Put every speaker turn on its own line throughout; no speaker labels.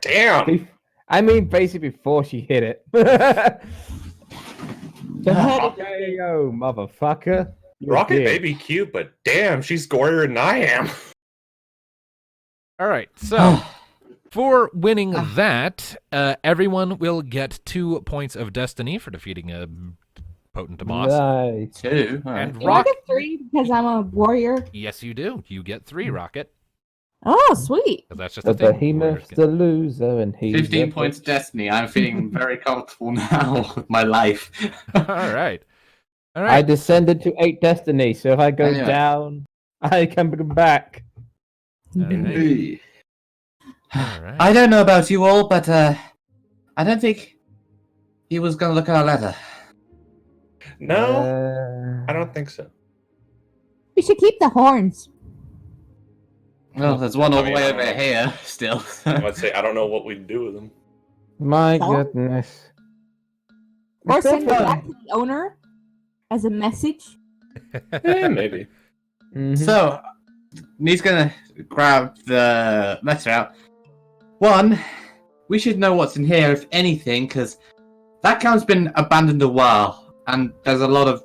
Damn.
I mean, basically before she hit it. The head KO, motherfucker.
Rocket may be cute, but damn, she's gorier than I am.
All right, so for winning that, everyone will get 2 points of destiny for defeating a potent boss.
Nice.
2. All right.
And
Do I
Rocket,
get 3 because I'm a warrior?
yes, you do. You get 3, Rocket.
Oh, sweet.
'Cause that's just
The
the thing.
behemoth's the loser, and he's
15 points destiny. I'm feeling very comfortable now with my life.
All right. All
I
right.
descended to 8 destiny, so if I go
Anyway.
down, I can come back.
All right. All right.
I don't know about you all, but I don't think he was going to look at our letter.
No, I don't think so.
We should keep the horns.
Well, there's one all the
I mean,
way
I
over
don't know.
here still.
I'd say I don't know what we'd do with them.
My
So?
goodness.
Or
It's so
send it
fun.
back to the owner as a message.
Yeah, maybe.
Mhm.
So, he's going to grab the letter out. One, we should know what's in here, if anything, because that camp's been abandoned a while, and there's a lot of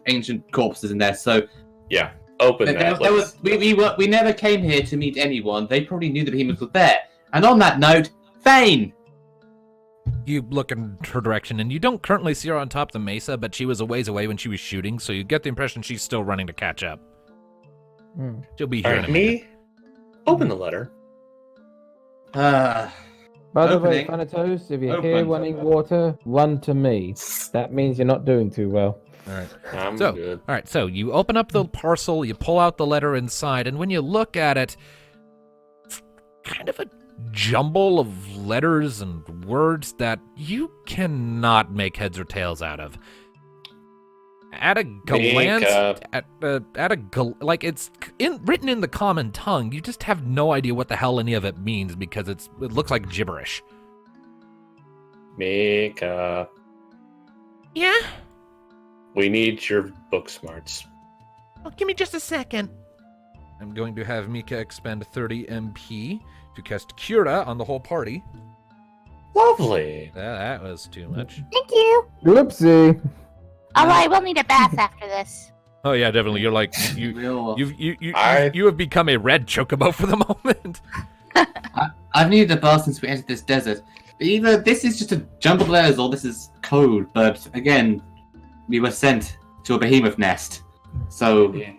ancient corpses in there, so...
Yeah, open that.
we never came here to meet anyone. They probably knew the behemoth was there. And on that note, Thane!
You look in her direction, and you don't currently see her on top of the mesa, but she was a ways away when she was shooting, so you get the impression she's still running to catch up.
Hmm.
She'll be here
All
in
right,
a minute.
me. Open the letter.
By the way,
Opening.
Thanatos, if you're
Open.
here wanting water, run to me. That means you're not doing too well.
All right.
I'm
So,
good.
all right, so you open up the parcel, you pull out the letter inside, and when you look at it, it's kind of a jumble of letters and words that you cannot make heads or tails out of. At a glance, like it's written in the common tongue, you just have no idea what the hell any of it means because it looks like gibberish.
Mika,
Yeah?
we need your book smarts.
Well, give me just a second. I'm going to have Mika expend 30 MP to cast Cura on the whole party.
Lovely.
That was too much.
Thank you.
Whoopsie.
All right, we'll need a bath after this.
Oh yeah, definitely. You're like you have become a red chocobo for the moment.
I've needed a bath since we entered this desert. Either this is just a jumble of letters or this is code, but again, we were sent to a behemoth nest. So,
Yeah.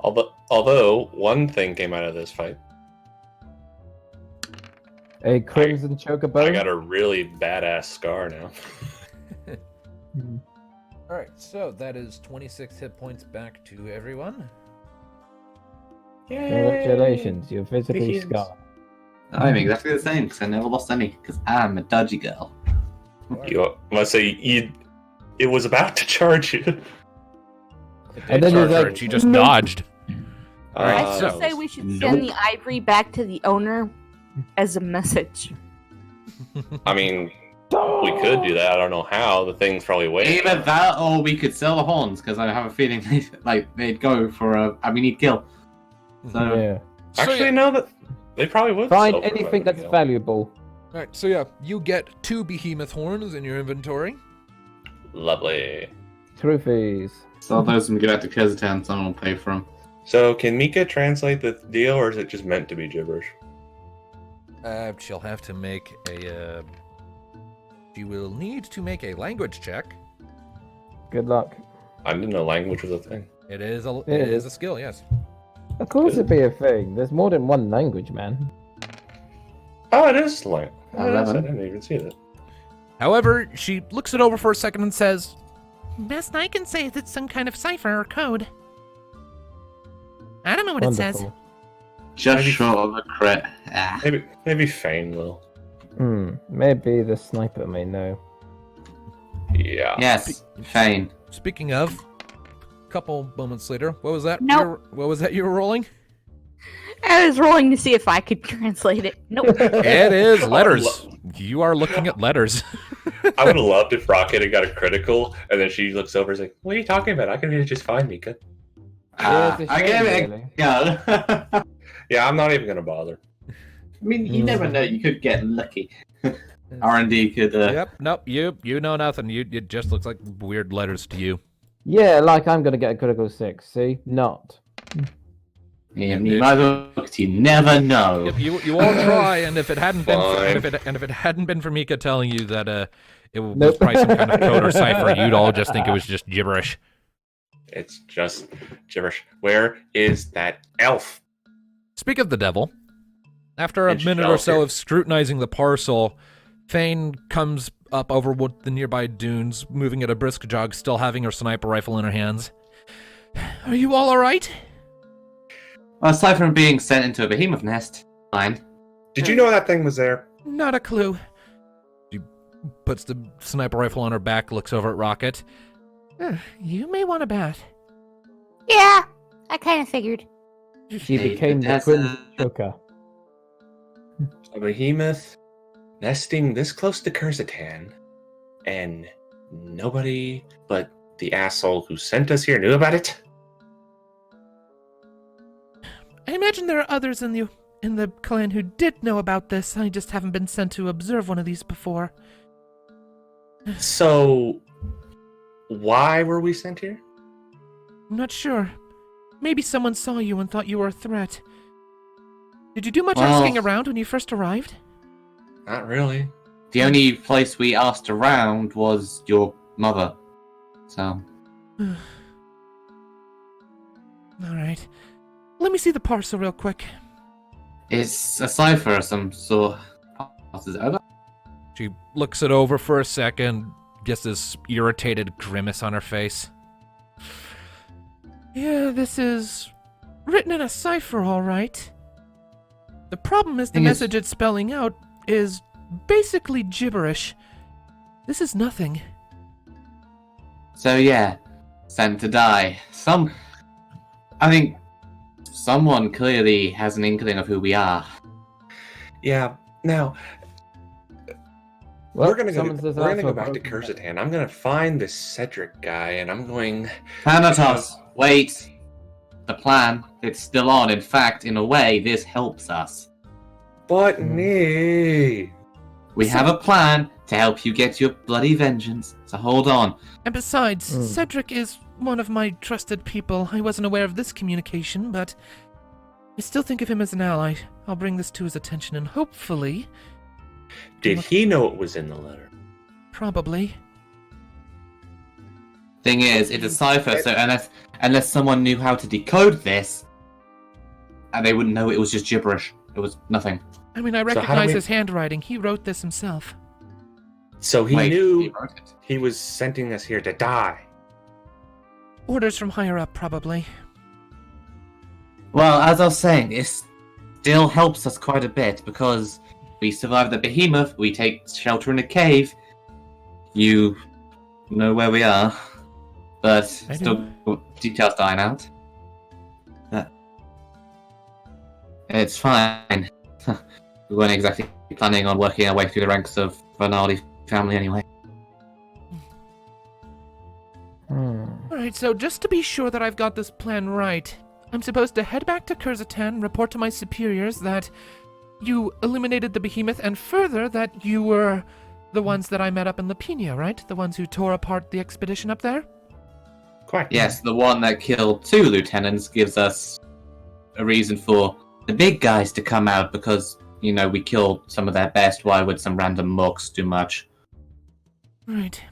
Although one thing came out of this fight,
A crimson chocobo.
I got a really badass scar now.
All right, so that is 26 hit points back to everyone.
Congratulations, you're visibly
Begins.
scarred.
I'm exactly the same because I never lost any because I'm a dodgy girl.
You must say it was about to charge you.
And then he's like,
she just
"No."
dodged. All right,
I
so
still say we should
Nope.
send the ivory back to the owner as a message.
I mean, we could do that. I don't know how. The thing's probably waiting.
Either that or we could sell the horns because I have a feeling they'd go for we need kill. So
Yeah.
Actually, no. That they probably would
Find
sell for
anything that's
revenue.
valuable.
all right, so yeah, you get 2 behemoth horns in your inventory.
Lovely.
Trophies.
sell those and get out to Kazakhstan. Someone will pay for them.
So, can Mika translate the deal, or is it just meant to be gibberish?
She'll have to make a. She will need to make a language check.
Good luck.
I didn't know language was a thing.
It is a
It
it is
is.
a skill, yes.
Of course it'd be a thing. There's more than one language, man.
Oh, it is language. Oh, it is. I
11.
didn't even see that.
However, she looks it over for a second and says, "Best I can say is it's some kind of cipher or code. I don't know what it says."
Wonderful.
Just
Maybe-
short of a crit. Ah.
Maybe Fane will.
Maybe the sniper may know.
Yeah.
Yes, Fane.
Speaking of, a couple moments later, what was that?
Nope.
What was that you were rolling?
I was rolling to see if I could translate it. Nope.
It is letters. You are looking at letters.
I would have loved if Rocket had got a critical, and then she looks over and is like, "What are you talking about? I can read it just fine, Mika."
Yeah, it's a
I
shame,
gave it
really.
a go.
Yeah, I'm not even gonna bother.
I mean, you never know. You could get lucky. R&D could.
Yep. Nope. You know nothing. It just looks like weird letters to you.
Yeah, like I'm gonna get a critical 6. See, not.
Yeah, you might as well, 'cause you never know.
Yep, you all try, and if it hadn't been
Fine.
if it hadn't been for Mika telling you that it was
Nope.
probably some kind of code or cipher, you'd all just think it was just gibberish.
It's just gibberish. Where is that elf?
Speak of the devil, after a
It's
minute or so
shelter.
of scrutinizing the parcel, Fane comes up over the nearby dunes, moving at a brisk jog, still having her sniper rifle in her hands. Are you all alright?
Well, aside from being sent into a behemoth nest, fine.
Did you know that thing was there?
Not a clue. She puts the sniper rifle on her back, looks over at Rocket. You may want a bat.
Yeah, I kind of figured.
She
Hey,
became the
Tessa.
Crimson Choker.
A behemoth nesting this close to Kurzatan, and nobody but the asshole who sent us here knew about it?
I imagine there are others in the clan who did know about this. I just haven't been sent to observe one of these before.
So, why were we sent here?
I'm not sure. Maybe someone saw you and thought you were a threat. Did you do much
Well-
asking around when you first arrived?
Not really.
The only place we asked around was your mother. So,
Alright. Let me see the parcel real quick.
it's a cipher of some sort. Passes it over.
She looks it over for a second, gets this irritated grimace on her face. Yeah, this is written in a cipher, all right. The problem is the
Thing is-
message it's spelling out is basically gibberish. This is nothing.
So yeah, sent to die. I think someone clearly has an inkling of who we are.
Yeah. Now,
Well,
we're gonna go.
someone says
We're gonna
that's
go
what
back to
broken-
Kurzatan. I'm gonna find this Cedric guy, and I'm going.
Thanatos, wait. The plan, it's still on. In fact, in a way, this helps us.
But me.
We have a plan to help you get your bloody vengeance, so hold on.
And besides,
Hmm.
Cedric is one of my trusted people. I wasn't aware of this communication, but I still think of him as an ally. I'll bring this to his attention and hopefully,
Did he know it was in the letter?
probably.
Thing is, it's a cipher, so unless someone knew how to decode this, and they wouldn't know it was just gibberish. It was nothing.
I mean, I
So how do
recognize
we-
his handwriting. He wrote this himself.
So he
Wait,
knew
he wrote it.
he was sending us here to die.
Orders from higher up, probably.
Well, as I was saying, it still helps us quite a bit because we survive the behemoth, we take shelter in a cave. You know where we are, but
I
still details dying out. It's fine. We weren't exactly planning on working our way through the ranks of Bernardi family anyway.
Alright, so just to be sure that I've got this plan right, I'm supposed to head back to Kurzatan, report to my superiors that you eliminated the behemoth, and further that you were the ones that I met up in Lapinia, right? The ones who tore apart the expedition up there?
Quite.
Yes, the one that killed 2 lieutenants gives us a reason for the big guys to come out because, you know, we killed some of their best. Why would some random mooks do much?
Right.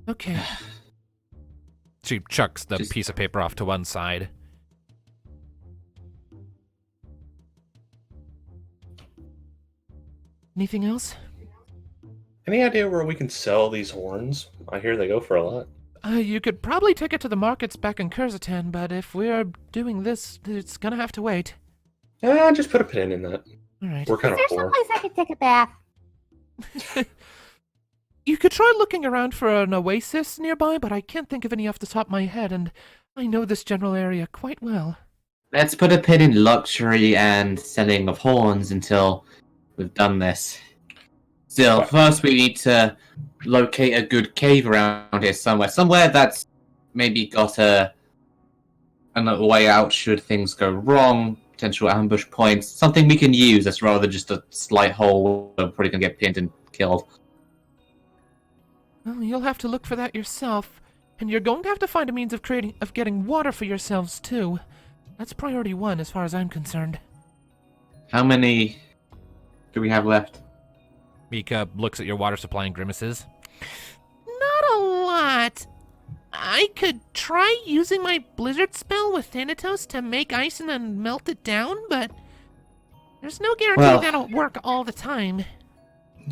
Okay. She chucks the
Just-
piece of paper off to one side. Anything else?
Any idea where we can sell these horns? I hear they go for a lot.
You could probably take it to the markets back in Kurzatan, but if we're doing this, it's gonna have to wait.
Just put a pin in that.
Alright.
We're kind
Is
of
there
poor.
someplace I could take a bath?
You could try looking around for an oasis nearby, but I can't think of any off the top of my head, and I know this general area quite well.
Let's put a pin in luxury and selling of horns until we've done this. Still, first we need to locate a good cave around here somewhere. Somewhere that's maybe got another way out should things go wrong. potential ambush points. Something we can use that's rather just a slight hole where we're probably going to get pinned and killed.
Well, you'll have to look for that yourself. And you're going to have to find a means of getting water for yourselves, too. That's priority 1 as far as I'm concerned.
How many do we have left?
Mika looks at your water supply and grimaces. Not a lot. I could try using my blizzard spell with Thanatos to make ice and then melt it down, but there's no guarantee that'll work all the time.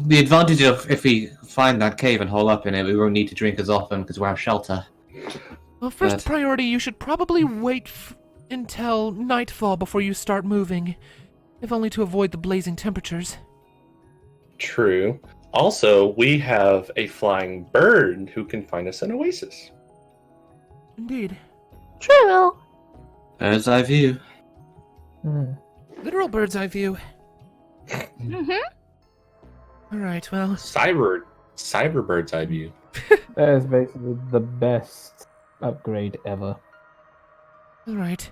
The advantage of if we find that cave and hole up in it, we won't need to drink as often because we'll have shelter.
Well, first priority, you should probably wait until nightfall before you start moving, if only to avoid the blazing temperatures.
True. Also, we have a flying bird who can find us an oasis.
Indeed.
True.
Bird's eye view.
Literal bird's eye view.
Mm-hmm.
Alright, well...
Cyber bird's eye view.
That is basically the best upgrade ever.
Alright.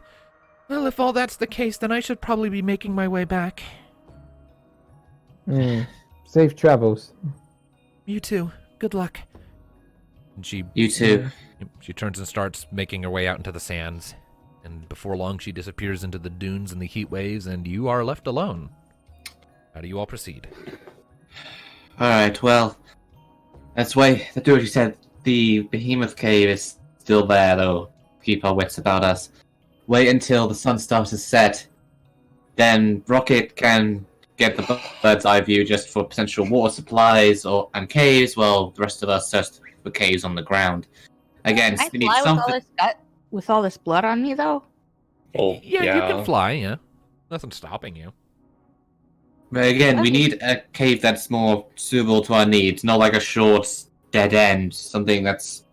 Well, if all that's the case, then I should probably be making my way back.
Safe travels.
You too. Good luck. And
You too.
she turns and starts making her way out into the sands. And before long, she disappears into the dunes and the heat waves, and you are left alone. How do you all proceed?
Alright, well, let's wait. Let's do what you said. The Behemoth Cave is still there, though. Keep our wits about us. Wait until the sun starts to set. Then Rocket can get the bird's eye view just for potential water supplies and caves, while the rest of us search for caves on the ground. Again,
Can I
we need
fly
something.
with all this blood on me, though?
Oh,
Yeah, you can fly, yeah. Nothing's stopping you.
But again, we need a cave that's more suitable to our needs, not like a short dead end. Something that's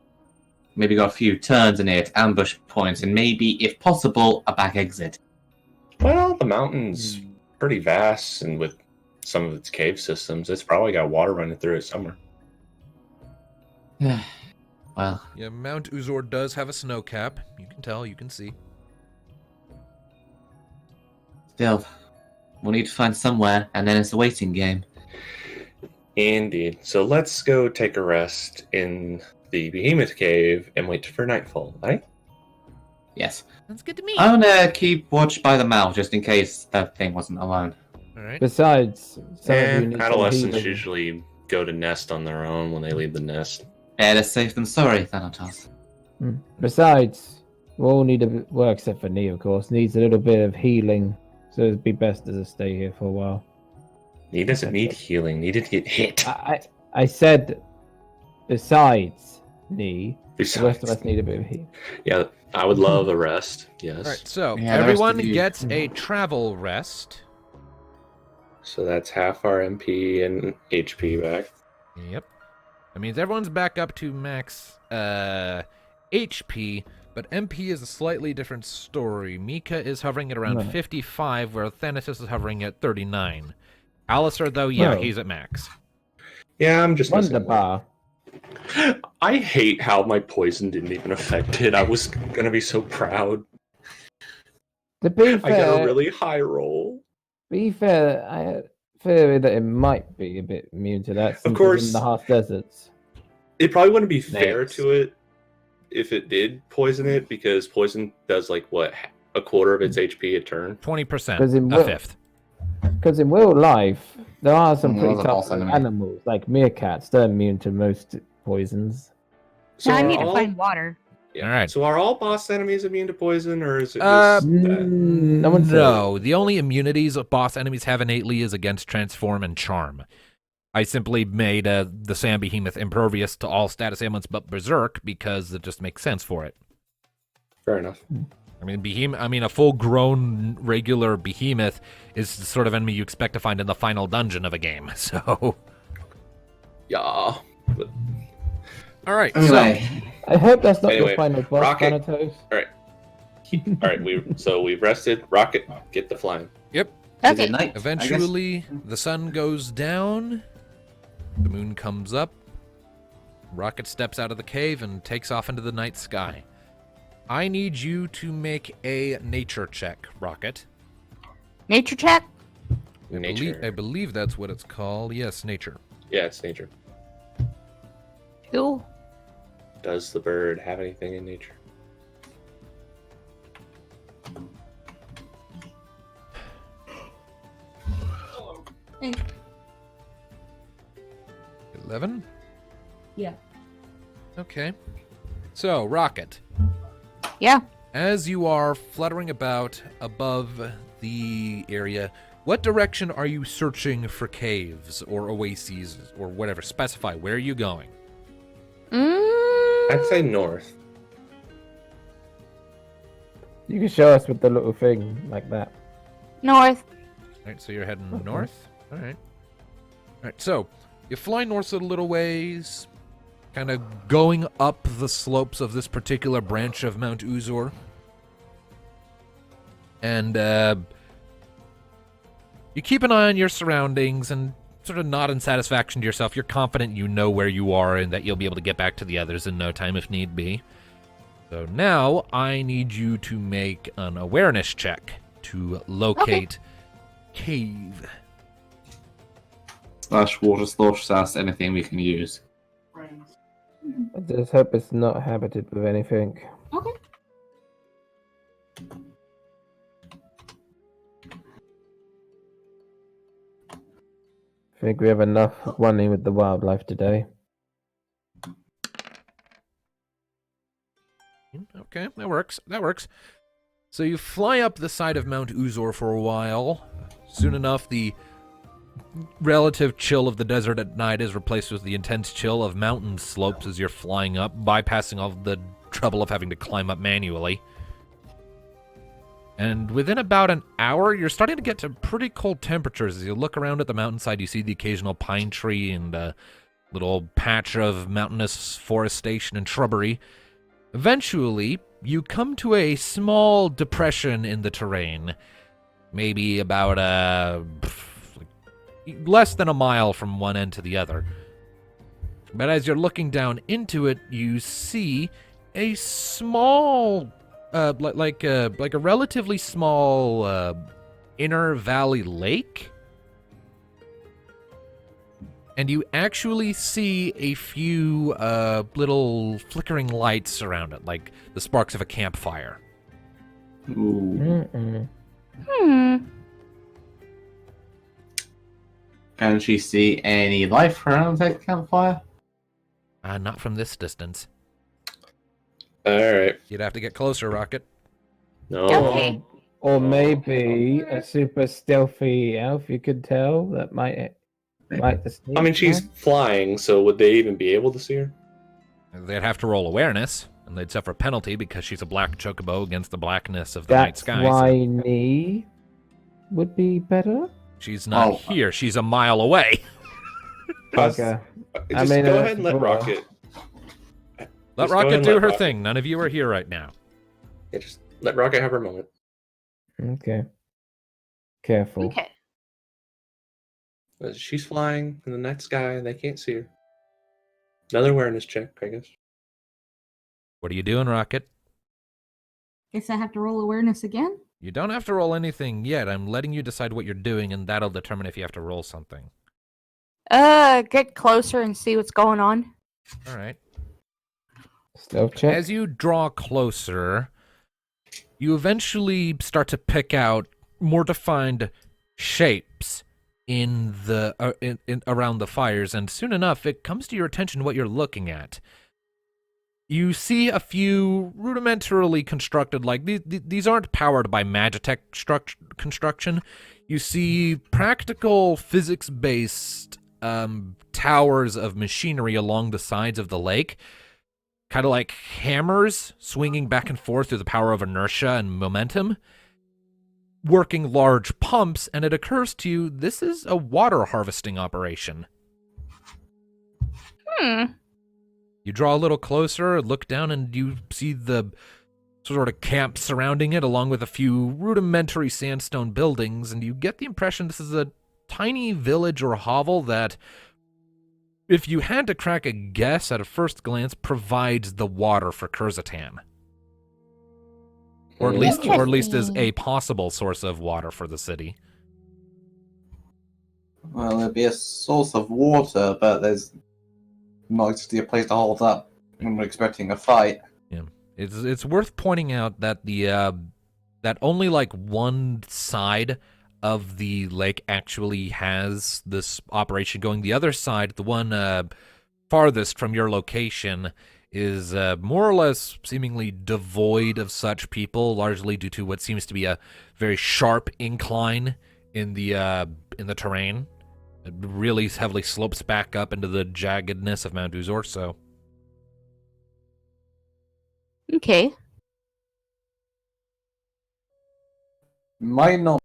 maybe got a few turns in it, ambush points, and maybe, if possible, a back exit.
Well, the mountain's pretty vast, and with some of its cave systems, it's probably got water running through it somewhere.
Well,
Yeah, Mount Uzor does have a snow cap. You can tell, you can see.
still, we'll need to find somewhere, and then it's a waiting game.
Indeed. So let's go take a rest in the Behemoth Cave and wait for nightfall, right?
Yes.
Sounds good to me.
I'm gonna keep watch by the mouth, just in case that thing wasn't alone.
Alright.
Besides, some of you
And
need some
adolescents
healing.
usually go to nest on their own when they leave the nest.
Better safe than sorry, Thanatos.
Besides, we all need well, except for Nee, of course, needs a little bit of healing. So it'd be best to just stay here for a while.
He doesn't need healing. Needed to get hit.
I said, besides Nee, the rest of
Besides,
us need a bit of healing.
yeah, I would love a rest. Yes.
Alright, so
Yeah, the rest
everyone
of you-
gets a travel rest.
So that's half our MP and HP back.
Yep. That means everyone's back up to max HP, but MP is a slightly different story. Mika is hovering at around
Right.
55, where Thanatos is hovering at 39. Alistair, though, yeah,
Oh.
he's at max.
Yeah, I'm just missing
Wunderbar.
one. I hate how my poison didn't even affect it. I was gonna be so proud.
To be
I got a
fair,
really high roll.
I fear that it might be a bit immune to that. Since it's
course.
in the Hearth Deserts.
It probably wouldn't be fair
Next.
to it if it did poison it, because poison does like what, a quarter of its HP a turn.
20%,
Does it
a
work?
fifth.
Because in real life, there are some
Well,
pretty
the
tough
boss enemy.
animals, like meerkats. They're immune to most poisons.
So
Now I
are
need to
all-
find water.
yeah.
Alright.
So are all boss enemies immune to poison, or is it
Uh,
just that?
No one said.
No, the only immunities boss enemies have innately is against Transform and Charm. I simply made the Sand Behemoth impervious to all status ailments but Berserk because it just makes sense for it.
Fair enough.
I mean, a full-grown regular behemoth is the sort of enemy you expect to find in the final dungeon of a game. So,
Yeah. But,
all right.
Anyway,
I hope that's not
Anyway,
your final boss,
Rocket.
Thanatos.
all right. We've rested. Rocket, get the flying.
is
Okay.
it night?
So, eventually, the sun goes down. The moon comes up. Rocket steps out of the cave and takes off into the night sky. I need you to make a nature check, Rocket.
Nature check?
Nature.
I believe that's what it's called. Yes, nature.
Yeah, it's nature.
2.
Does the bird have anything in nature?
Hey.
11?
Yeah.
Okay. So, Rocket,
Yeah.
as you are fluttering about above the area, what direction are you searching for caves or oases or whatever? Specify. Where are you going?
I'd say north.
You can show us with the little thing like that.
North.
All right, so you're heading
Okay.
north. All right. All right, so you fly north a little ways, kind of going up the slopes of this particular branch of Mount Uzor. And you keep an eye on your surroundings and sort of nod in satisfaction to yourself. You're confident you know where you are and that you'll be able to get back to the others in no time if need be. So now I need you to make an awareness check to locate cave.
/ water source, anything we can use.
I just hope it's not habited with anything.
Okay.
I think we have enough running with the wildlife today.
Okay, that works. That works. So you fly up the side of Mount Uzor for a while. Soon enough, the relative chill of the desert at night is replaced with the intense chill of mountain slopes as you're flying up, bypassing all the trouble of having to climb up manually. And within about an hour, you're starting to get to pretty cold temperatures. As you look around at the mountainside, you see the occasional pine tree and a little patch of mountainous forestation and shrubbery. Eventually, you come to a small depression in the terrain, maybe about less than a mile from one end to the other. But as you're looking down into it, you see a small, like a relatively small inner valley lake. And you actually see a few little flickering lights around it, like the sparks of a campfire.
Ooh.
Mm-mm.
Can she see any life around that campfire?
Not from this distance.
All right.
You'd have to get closer, Rocket.
No.
Okay.
Or maybe a super stealthy elf you could tell that might the
I mean, she's flying, so would they even be able to see her?
They'd have to roll awareness, and they'd suffer a penalty because she's a black chocobo against the blackness of the night
That's
sky.
why
So
knee would be better.
she's not here. She's a mile away.
Okay.
Just
mean,
go ahead and let
well,
Rocket.
Let
Just go ahead
Rocket
and
do
let
her
Rocket-
thing. None of you are here right now.
Yeah, just let Rocket have her moment.
Okay. Careful.
Okay.
She's flying in the night sky. They can't see her. Another awareness check, I guess.
What are you doing, Rocket?
Guess I have to roll awareness again.
You don't have to roll anything yet. I'm letting you decide what you're doing, and that'll determine if you have to roll something.
Get closer and see what's going on.
All right.
Stealth check.
As you draw closer, you eventually start to pick out more defined shapes in the in around the fires, and soon enough, it comes to your attention what you're looking at. You see a few rudimentarily constructed, like these aren't powered by Magitech construction. You see practical physics-based towers of machinery along the sides of the lake, kind of like hammers swinging back and forth through the power of inertia and momentum, working large pumps, and it occurs to you this is a water harvesting operation. You draw a little closer, look down, and you see the sort of camp surrounding it, along with a few rudimentary sandstone buildings, and you get the impression this is a tiny village or hovel that, if you had to crack a guess at a first glance, provides the water for Kurzatan. Or at least as
Interesting.
a possible source of water for the city.
Well, there'd be a source of water, but there's not actually a place to hold up when we're expecting a fight.
Yeah, it's worth pointing out that that only like one side of the lake actually has this operation going. The other side, the one farthest from your location, is more or less seemingly devoid of such people, largely due to what seems to be a very sharp incline in the terrain. It really heavily slopes back up into the jaggedness of Mount Uzor, so...
Okay.
Might not,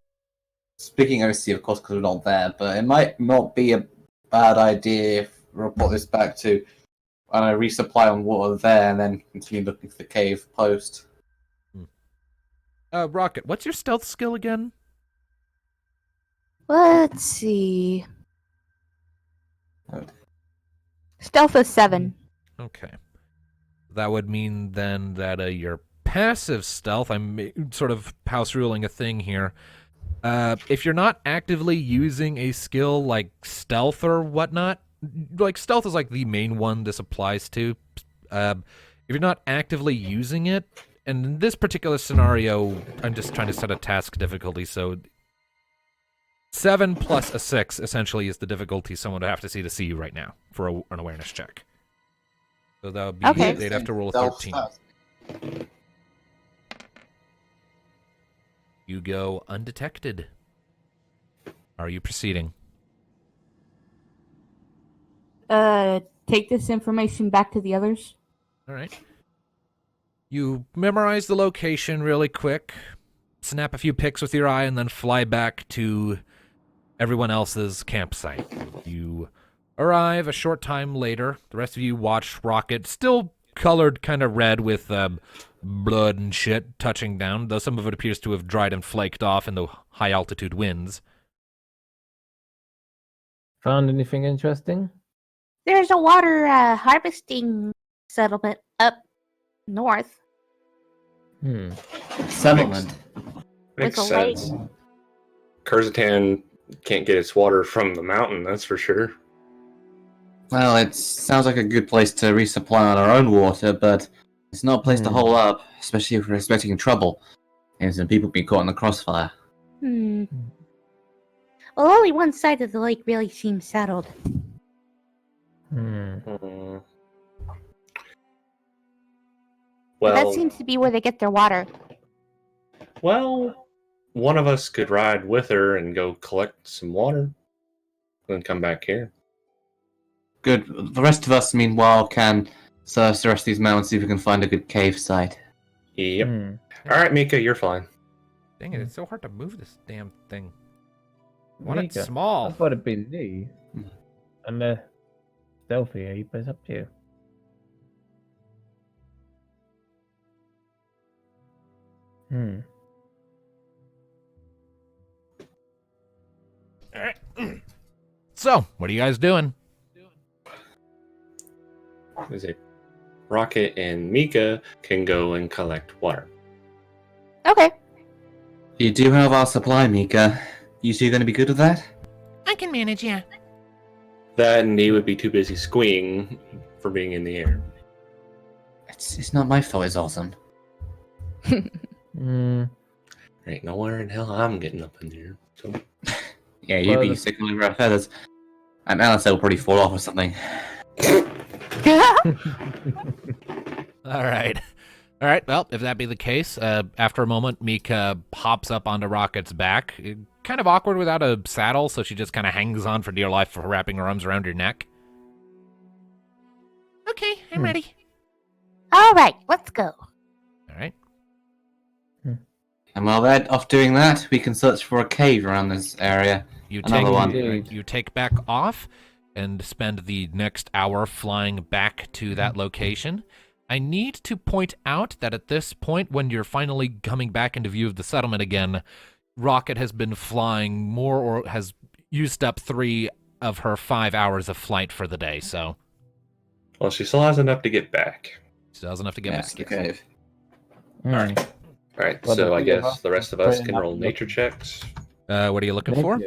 speaking OC, of course, because we're not there, but it might not be a bad idea if we report this back to resupply on water there and then continue looking for the cave post.
Rocket, what's your stealth skill again?
Let's see. Stealth is 7.
Okay. That would mean then that your passive stealth, I'm sort of house ruling a thing here. If you're not actively using a skill like stealth or whatnot, like stealth is like the main one this applies to. If you're not actively using it, and in this particular scenario, I'm just trying to set a task difficulty, so 7 plus a 6 essentially is the difficulty someone would have to see you right now for an awareness check. So that would be,
Okay.
they'd have to roll a 13. You go undetected. Are you proceeding?
Take this information back to the others.
All right. You memorize the location really quick, snap a few pics with your eye, and then fly back to everyone else's campsite. You arrive a short time later. The rest of you watch Rocket, still colored kind of red with blood and shit touching down, though some of it appears to have dried and flaked off in the high-altitude winds.
Found anything interesting?
There's a water harvesting settlement up north.
Settlement.
Makes
With a lake.
sense. Kurzatan can't get its water from the mountain, that's for sure.
Well, it sounds like a good place to resupply on our own water, but it's not a place to hole up, especially if we're expecting trouble. And some people being caught in the crossfire.
Well, only one side of the lake really seems settled.
Hmm.
That
Well,
seems to be where they get their water.
well, one of us could ride with her and go collect some water, then come back here.
Good. The rest of us, meanwhile, can search the rest of these mountains, see if we can find a good cave site.
Yep. All right, Mika, you're fine.
Dang it, it's so hard to move this damn thing. I want it
Mika,
small.
I thought it'd be Lee. And stealthy, but it's up to you.
All right. So, what are you guys doing?
Is it Rocket and Mika can go and collect water?
Okay.
You do have our supply, Mika. You two going to be good with that?
I can manage, yeah.
That and he would be too busy squeeing for being in the air.
It's not my fault, it's awesome.
There ain't nowhere in hell I'm getting up in there. So.
Yeah, you'd
Well,
be sick of our feathers. And Alice will probably fall off or something.
All right. All right, well, if that be the case, after a moment, Mika hops up onto Rocket's back. Kind of awkward without a saddle, so she just kind of hangs on for dear life for wrapping her arms around your neck. Okay, I'm ready.
All right, let's go.
All right.
And while they're off doing that, we can search for a cave around this area.
You
Another one.
you take back off and spend the next hour flying back to that location. I need to point out that at this point, when you're finally coming back into view of the settlement again, Rocket has been flying more or has used up 3 of her 5 hours of flight for the day, so
Well, she still has enough to get back.
she does enough to get
Yes,
back.
the cave.
Alright. All right,
Well,
so
the
I
three of
guess
us
the rest of
are
us
pretty
can
much
roll nature checks.
What are you looking for?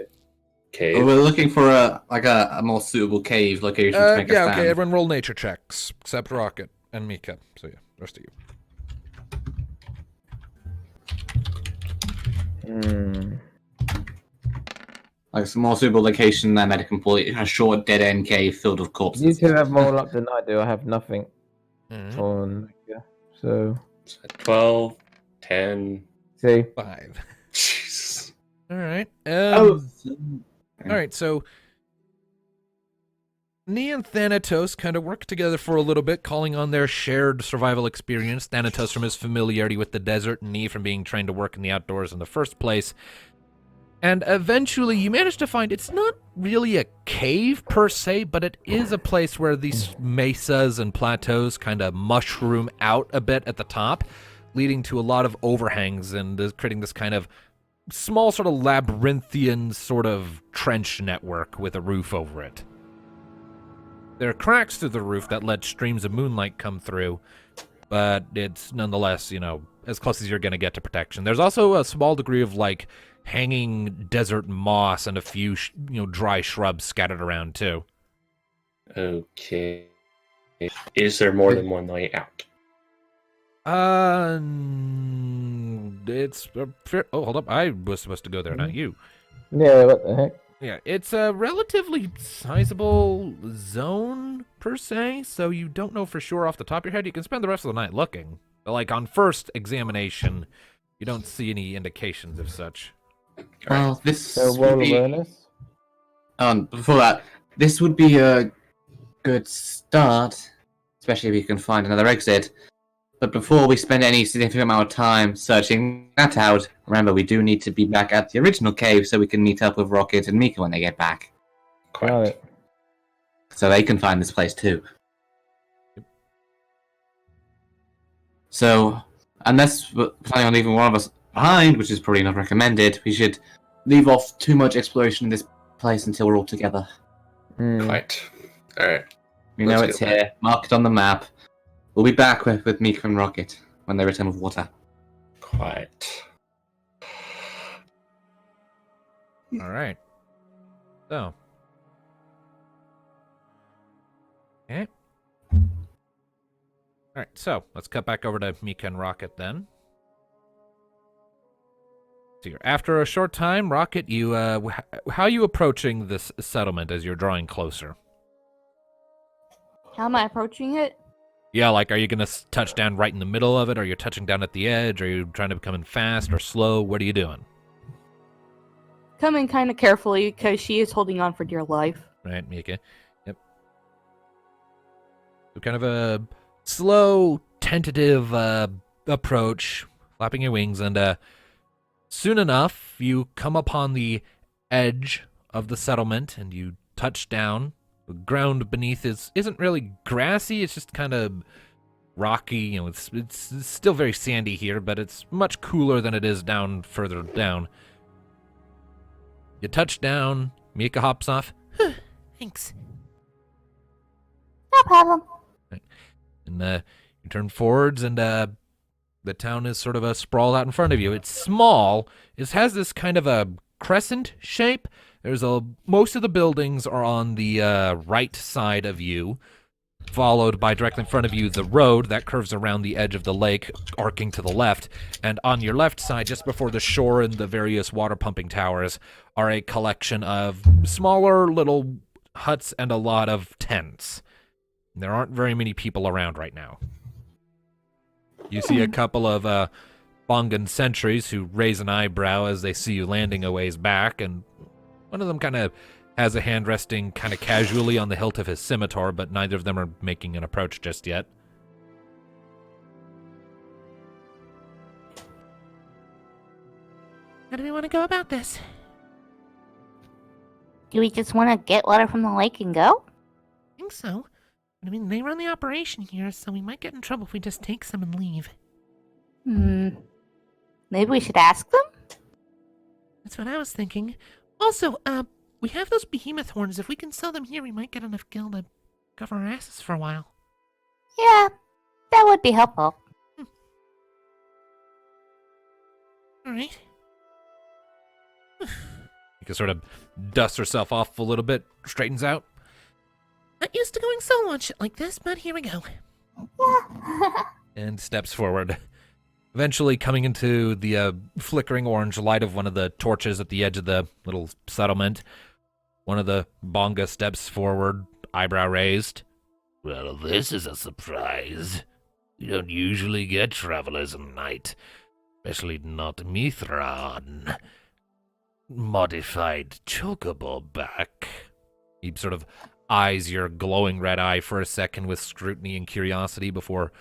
Cave.
We're looking for a more suitable cave location to make a
Yeah,
stand.
okay, everyone roll nature checks, except Rocket and Mika. So yeah, the rest of you.
Like some more suitable location than a complete a short dead end cave filled with
You
corpses.
two have more luck than I do. I have nothing
Alright.
on. Yeah. So
12, 10.
see.
5.
Jesus.
Alright.
Oh,
Alright, so Nee and Thanatos kind of work together for a little bit, calling on their shared survival experience. Thanatos from his familiarity with the desert, and Nee from being trained to work in the outdoors in the first place. And eventually you manage to find it's not really a cave per se, but it is a place where these mesas and plateaus kind of mushroom out a bit at the top, leading to a lot of overhangs and creating this kind of small sort of labyrinthian sort of trench network with a roof over it. There are cracks through the roof that let streams of moonlight come through, but it's nonetheless, as close as you're going to get to protection. There's also a small degree of, hanging desert moss and a few, dry shrubs scattered around, too.
Okay. Is there more than one way out?
It's a fair... Oh, hold up. I was supposed to go there, not you.
Yeah. What the heck?
Yeah, it's a relatively sizable zone, per se, so you don't know for sure off the top of your head. You can spend the rest of the night looking. But, on first examination, you don't see any indications of such.
well, this
So
would
roll
be.
awareness.
Before that, this would be a good start, especially if you can find another exit. But before we spend any significant amount of time searching that out, remember we do need to be back at the original cave so we can meet up with Rocket and Mika when they get back.
Got
Quite.
it.
So they can find this place too. So, unless we're planning on leaving one of us behind, which is probably not recommended, we should leave off too much exploration in this place until we're all together.
Quite. All right.
We
Let's
know it's
go back.
here, mark it on the map. We'll be back with Mika and Rocket when they return with water.
Quite.
All right. So. Okay. All right, so let's cut back over to Mika and Rocket then. So after a short time, Rocket, you how are you approaching this settlement as you're drawing closer?
How am I approaching it?
Yeah, are you gonna touch down right in the middle of it? Or you're touching down at the edge? Are you trying to come in fast or slow? What are you doing?
Coming kind of carefully because she is holding on for dear life.
Right, Mika. Yep. So kind of a slow, tentative approach, flapping your wings, and soon enough, you come upon the edge of the settlement, and you touch down. The ground beneath isn't really grassy, it's just kind of rocky. It's still very sandy here, but it's much cooler than it is down further down. You touch down, Mika hops off. Thanks.
No problem.
And you turn forwards, and the town is sort of sprawled out in front of you. It's small. It has this kind of a crescent shape. Most of the buildings are on the right side of you, followed by directly in front of you the road that curves around the edge of the lake, arcing to the left. And on your left side, just before the shore and the various water pumping towers, are a collection of smaller little huts and a lot of tents. There aren't very many people around right now. You see a couple of Bongan sentries who raise an eyebrow as they see you landing a ways back, and one of them kind of has a hand resting kind of casually on the hilt of his scimitar, but neither of them are making an approach just yet.
How do we want to go about this? Do we just want to get water from the lake and go?
I think so. But I mean, they run the operation here, so we might get in trouble if we just take some and leave.
Maybe we should ask them?
That's what I was thinking. Also, we have those behemoth horns. If we can sell them here, we might get enough gil to cover our asses for a while.
Yeah, that would be helpful.
All right.
Mika sort of dusts herself off a little bit, straightens out.
Not used to going solo on shit like this, but here we go.
And steps forward. Eventually coming into the flickering orange light of one of the torches at the edge of the little settlement. One of the bonga steps forward, eyebrow raised.
Well, this is a surprise. You don't usually get travelers at night, especially not Mithran. Modified chocobo back.
He sort of eyes your glowing red eye for a second with scrutiny and curiosity before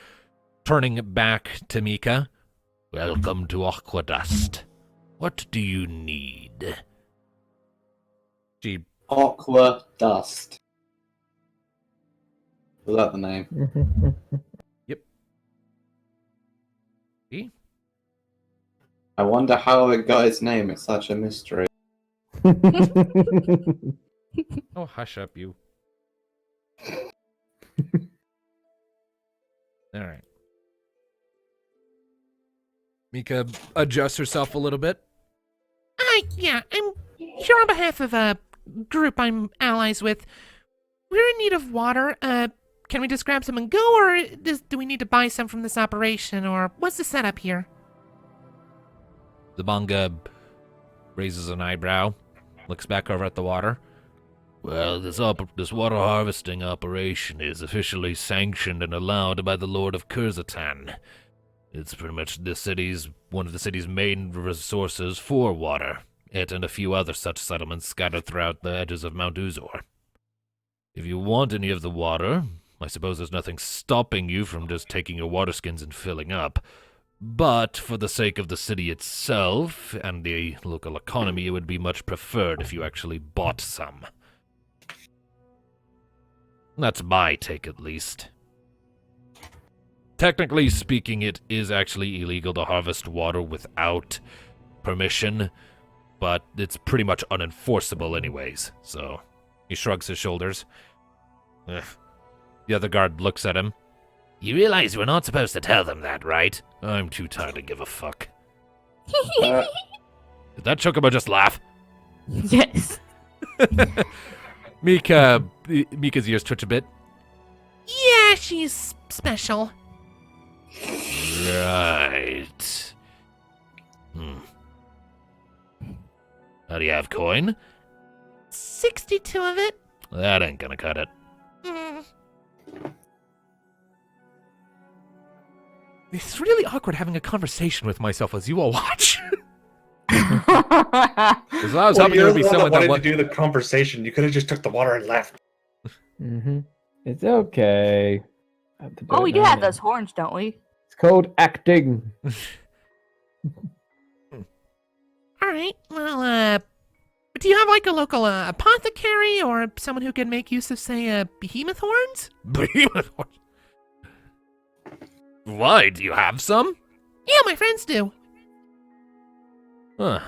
turning back to Mika.
Welcome to Aquadust. What do you need?
She
Aquadust. Was that the name?
Yep. See?
I wonder how it got its name. It's such a mystery.
Oh, hush up, you. All right. Mika adjusts herself a little bit.
Yeah, I'm here on behalf of a group I'm allies with. We're in need of water. Can we just grab some and go, or do we need to buy some from this operation, or what's the setup here?
The bonga raises an eyebrow, looks back over at the water.
Well, this water harvesting operation is officially sanctioned and allowed by the Lord of Kurzatan. It's pretty much one of the city's main resources for water. It and a few other such settlements scattered throughout the edges of Mount Uzor. If you want any of the water, I suppose there's nothing stopping you from just taking your water skins and filling up. But for the sake of the city itself and the local economy, it would be much preferred if you actually bought some. That's my take, at least. Technically speaking, it is actually illegal to harvest water without permission, but it's pretty much unenforceable anyways, so he shrugs his shoulders. Ugh. The other guard looks at him. You realize we're not supposed to tell them that, right? I'm too tired to give a fuck.
Did that chocobo just laugh?
Yes.
Mika's ears twitch a bit.
Yeah, she's special.
Right. How do you have coin?
62 of it.
That ain't gonna cut it.
Mm.
It's really awkward having a conversation with myself as you all watch.
Well,
Because I was hoping there
you're
would be
the one
someone
that
that
wanted to do the conversation. You could have just took the water and left.
It's okay. I have to do
Oh,
it
we do
now
have
anyway.
those horns, don't we?
It's called acting.
All right. Well, do you have like a local apothecary or someone who can make use of, say, behemoth horns?
Behemoth horns. Why? Do you have some?
Yeah, my friends do.
Huh.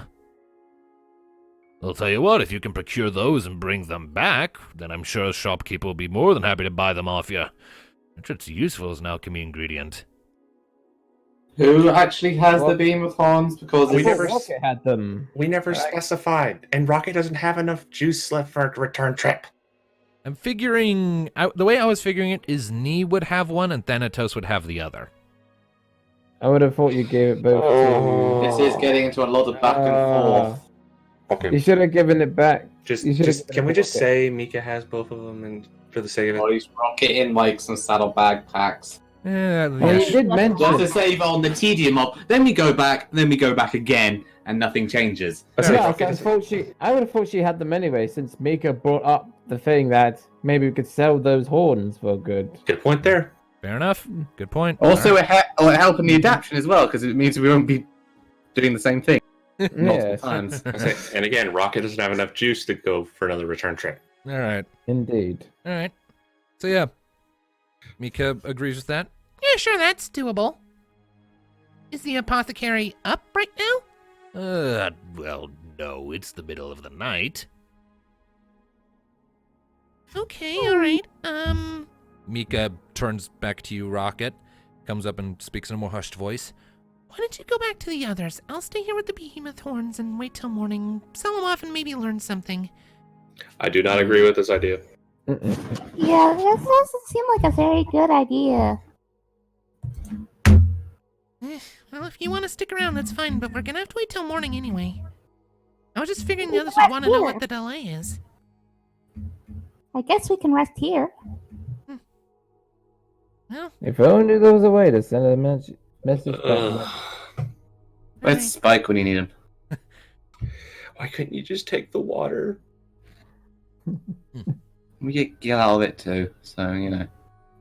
I'll tell you what, if you can procure those and bring them back, then I'm sure a shopkeeper will be more than happy to buy them off you. I'm sure it's useful as an alchemy ingredient.
Who actually has
Well,
the beam of horns? Because
we
I thought
never
Rocket had them.
We never specified, and Rocket doesn't have enough juice left for a return trip.
I'm figuring... the way I was figuring it is Nee would have one and Thanatos would have the other.
I would have thought you gave it both to...
this is getting into a lot of back and forth.
Okay.
You should have given it back.
Just
You should've given
can
it
we
to
just
Rocket.
say Mika has both of them, and for the sake of
Or
it,
he's rocketing like some saddlebag packs.
Well,
Yeah.
you did mention
Just to save on the tedium of, then we go back again, and nothing changes.
Let's say
Yeah,
Rocket
I
doesn't-
would have thought she had them anyway, since Mika brought up the thing that maybe we could sell those horns for good.
Good point there.
Fair enough. Good point.
Also, it help in the adaptation as well, because it means we won't be doing the same thing multiple
Yes,
times.
I say- And again, Rocket doesn't have enough juice to go for another return trip.
All right.
indeed.
All right. So, yeah. Mika agrees with that.
Yeah, sure, that's doable. Is the apothecary up right now?
Well, no, it's the middle of the night.
Okay, all right.
Mika turns back to you, Rocket. Comes up and speaks in a more hushed voice.
Why don't you go back to the others? I'll stay here with the behemoth horns and wait till morning. Sell them off and maybe learn something.
I do not agree with this idea.
Yeah, this doesn't seem like a very good idea.
Well, if you want to stick around, that's fine, but we're gonna have to wait till morning anyway. I was just figuring the others would want to know what the delay is.
I guess we can rest here.
Well,
If only there was a way to send a message back.
Where's Spike when you need him?
Why couldn't you just take the water?
We get Gil out of it too, so you know.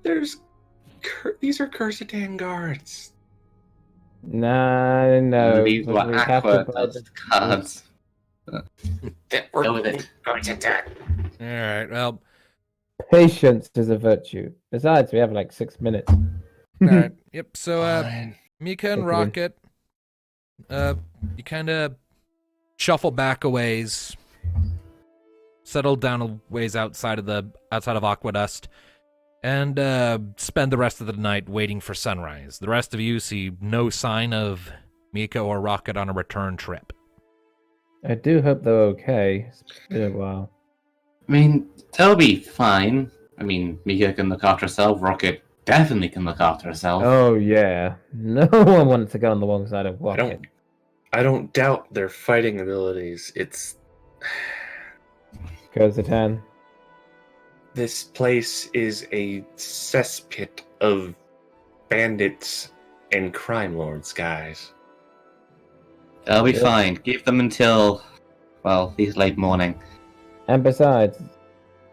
These are Cursitan guards.
No.
These were
we have to buy
Aquadust cards. Go with it.
Alright, well,
Patience is a virtue. Besides, we have like 6 minutes.
alright. Yep, so,
Fine.
Mika and
Okay.
Rocket, you kind of shuffle back a ways, settle down a ways outside of Aquadust, and spend the rest of the night waiting for sunrise. The rest of you see no sign of Mika or Rocket on a return trip.
I do hope they're okay. It's been a while.
I mean, they'll be fine. I mean, Mika can look after herself. Rocket definitely can look after herself.
Oh yeah. No one wants to go on the wrong side of Rocket.
I don't doubt their fighting abilities.
Kozatan.
This place is a cesspit of bandits and crime lords, guys.
They'll be
Yeah.
fine. Give them until, well, these late morning.
And besides,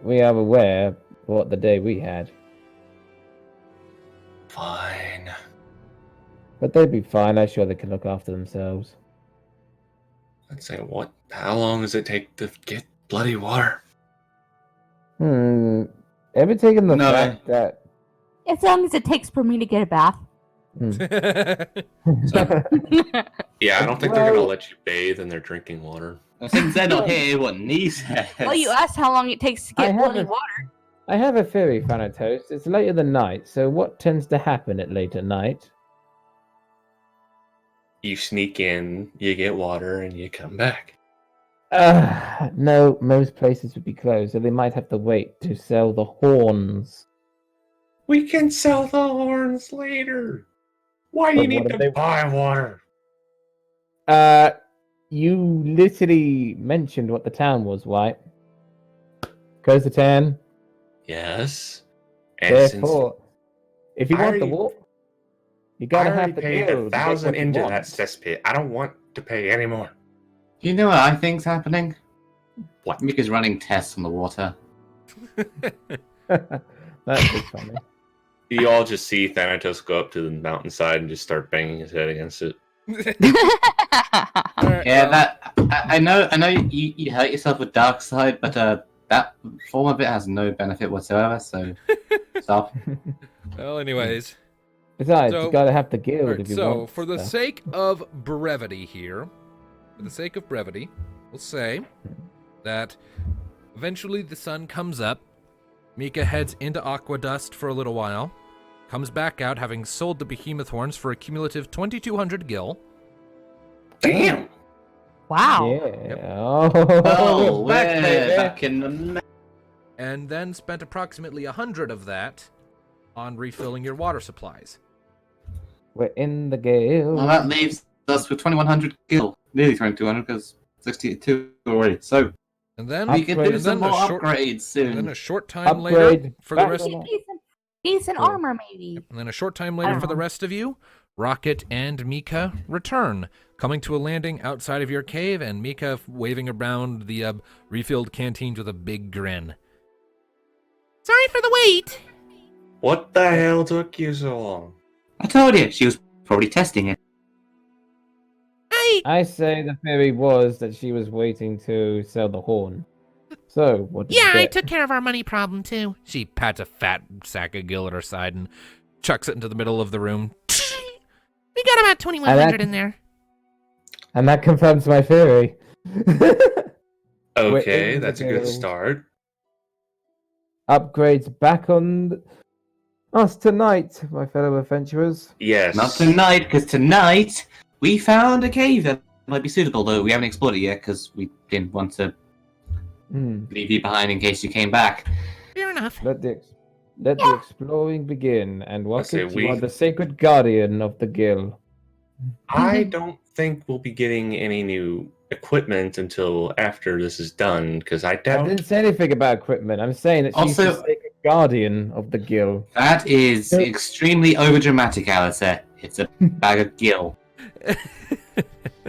we are aware what the day we had.
Fine.
But they'd be fine. I'm sure they can look after themselves.
Let's say what? How long does it take to get bloody water?
Ever taken the
No.
fact that...
As long as it takes for me to get a bath.
Yeah, I don't think they're gonna let you bathe in their drinking water.
Since they're not here, what Nee says.
Well, you asked how long it takes to
I
get bloody
haven't-
water.
I have a theory, Thanatos. It's late in the night, so what tends to happen at late at night?
You sneak in, you get water, and you come back.
No, most places would be closed, so they might have to wait to sell the horns.
We can sell the horns later. Why do
But
you need
what
to
if they-
buy water?
You literally mentioned what the town was, right? Kozatan.
Yes. And since
Therefore, if you
I
want the
already-
water, you
I
gotta
already
have the
paid
guild to get
1,000
what you
into
want.
that cesspit, I don't want to pay any more.
You know what I think's happening?
What?
Mika's running tests on the water.
That's just funny.
You all just see Thanatos go up to the mountainside and just start banging his head against it.
Alright,
Yeah,
well,
I know you hurt yourself with Dark Side, but that form of it has no benefit whatsoever, so stop.
well, anyways.
Besides,
So-
you gotta have the guild
Alright,
if you
so,
want.
for the
stuff.
sake of brevity here, we'll say that eventually the sun comes up, Mika heads into Aquadust for a little while, comes back out having sold the behemoth horns for a cumulative 2,200 gil.
Damn!
Wow.
Yeah.
Oh,
we're back,
we're
baby.
back in the
And then spent approximately 100 of that on refilling your water supplies.
We're in the guild.
Well, that leaves us with 2,100 gil. Nearly 2,200 because 62 already. So
And then,
we can do
Upgrade.
some
then
more
a short-
upgrades
and
soon.
then a short time later
Upgrade.
for the
Back
rest
on-
Decent
Cool.
armor, maybe.
And then a short time later for the rest of you, Rocket and Mika return, coming to a landing outside of your cave, and Mika waving around the refilled canteens with a big grin.
Sorry for the wait.
What the hell took you so long?
I told you, she was probably testing it.
I say the theory was that she was waiting to sell the horn. So, what did you
Yeah, I
get?
took care of our money problem too.
She pats a fat sack of gil at her side and chucks it into the middle of the room.
We got about 2,100 in there.
And that confirms my theory.
Okay,
in the
that's a good
guild.
start.
Upgrades back on Us tonight, my fellow adventurers.
Yes.
Not tonight, because tonight we found a cave that might be suitable, though we haven't explored it yet because we didn't want to leave you behind in case you came back.
Fair enough.
Let the exploring begin, and
say
Rocket, you are the sacred guardian of the guild.
I don't think we'll be getting any new equipment until after this is done, because I
I
doubt.
didn't say anything about equipment. I'm saying that she's the
Also-
sacred guardian of the guild.
That is extremely overdramatic, Alistair. It's a bag of gill.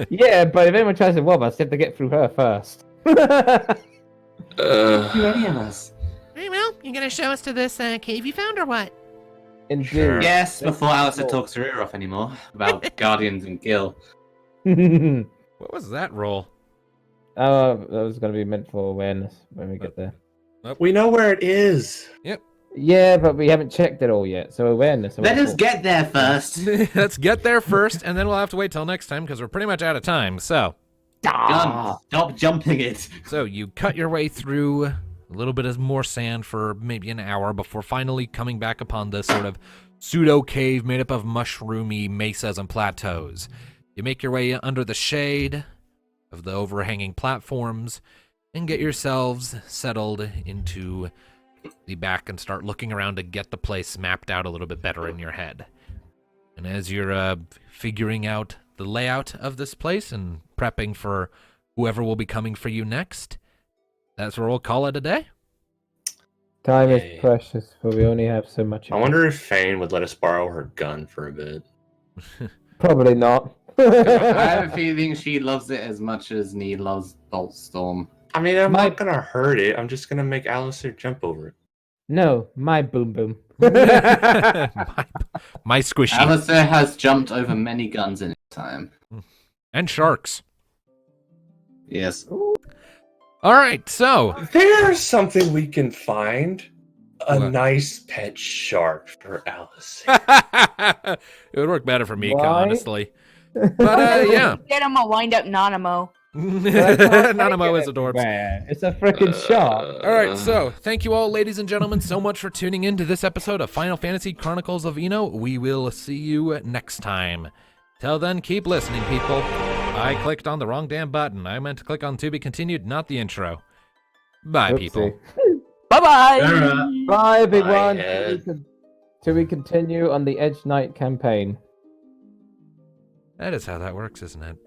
Yeah, but if anyone tries to rob us, they have to get through her first.
To any of us.
Very well, you gonna show us to this cave you found or what?
Indeed.
Sure.
Yes, before Alistair talks her ear off anymore about guardians and gill.
What was that roll?
That was going to be meant for awareness when we get there.
We know where it is.
Yeah, but we haven't checked it all yet, so awareness.
Let us get there first.
Let's get there first, and then we'll have to wait till next time because we're pretty much out of time. So
Gun, stop jumping it.
you cut your way through a little bit of more sand for maybe an hour before finally coming back upon this sort of pseudo cave made up of mushroomy mesas and plateaus. You make your way under the shade of the overhanging platforms and get yourselves settled into the back and start looking around to get the place mapped out a little bit better in your head. And as you're figuring out the layout of this place and prepping for whoever will be coming for you next, that's where we'll call it a day.
Time
Yay.
is precious, for we only have so much.
I wonder if Fane would let us borrow her gun for a bit.
Probably not.
I have a feeling she loves it as much as Need loves Boltstorm.
I mean, I'm not gonna hurt it. I'm just gonna make Alistair jump over it.
No, my boom boom.
my squishy.
Alistair has jumped over many guns in his time.
And sharks.
Yes.
All right, so
There's something we can find. A
What?
nice pet shark for Alice.
it would work better for Mika,
Why?
honestly. But yeah,
Get him a wind up Nanamo.
Nanamo is adorable.
It's a freaking shark.
All right, so thank you all, ladies and gentlemen, so much for tuning in to this episode of Final Fantasy Chronicles of Eno. We will see you next time. Till then, keep listening, people. I clicked on the wrong damn button. I meant to click on To Be Continued, not the intro. Bye, people.
Bye bye.
Bye, everyone.
Head.
Till we continue on the Edge Knight campaign.
That is how that works, isn't it?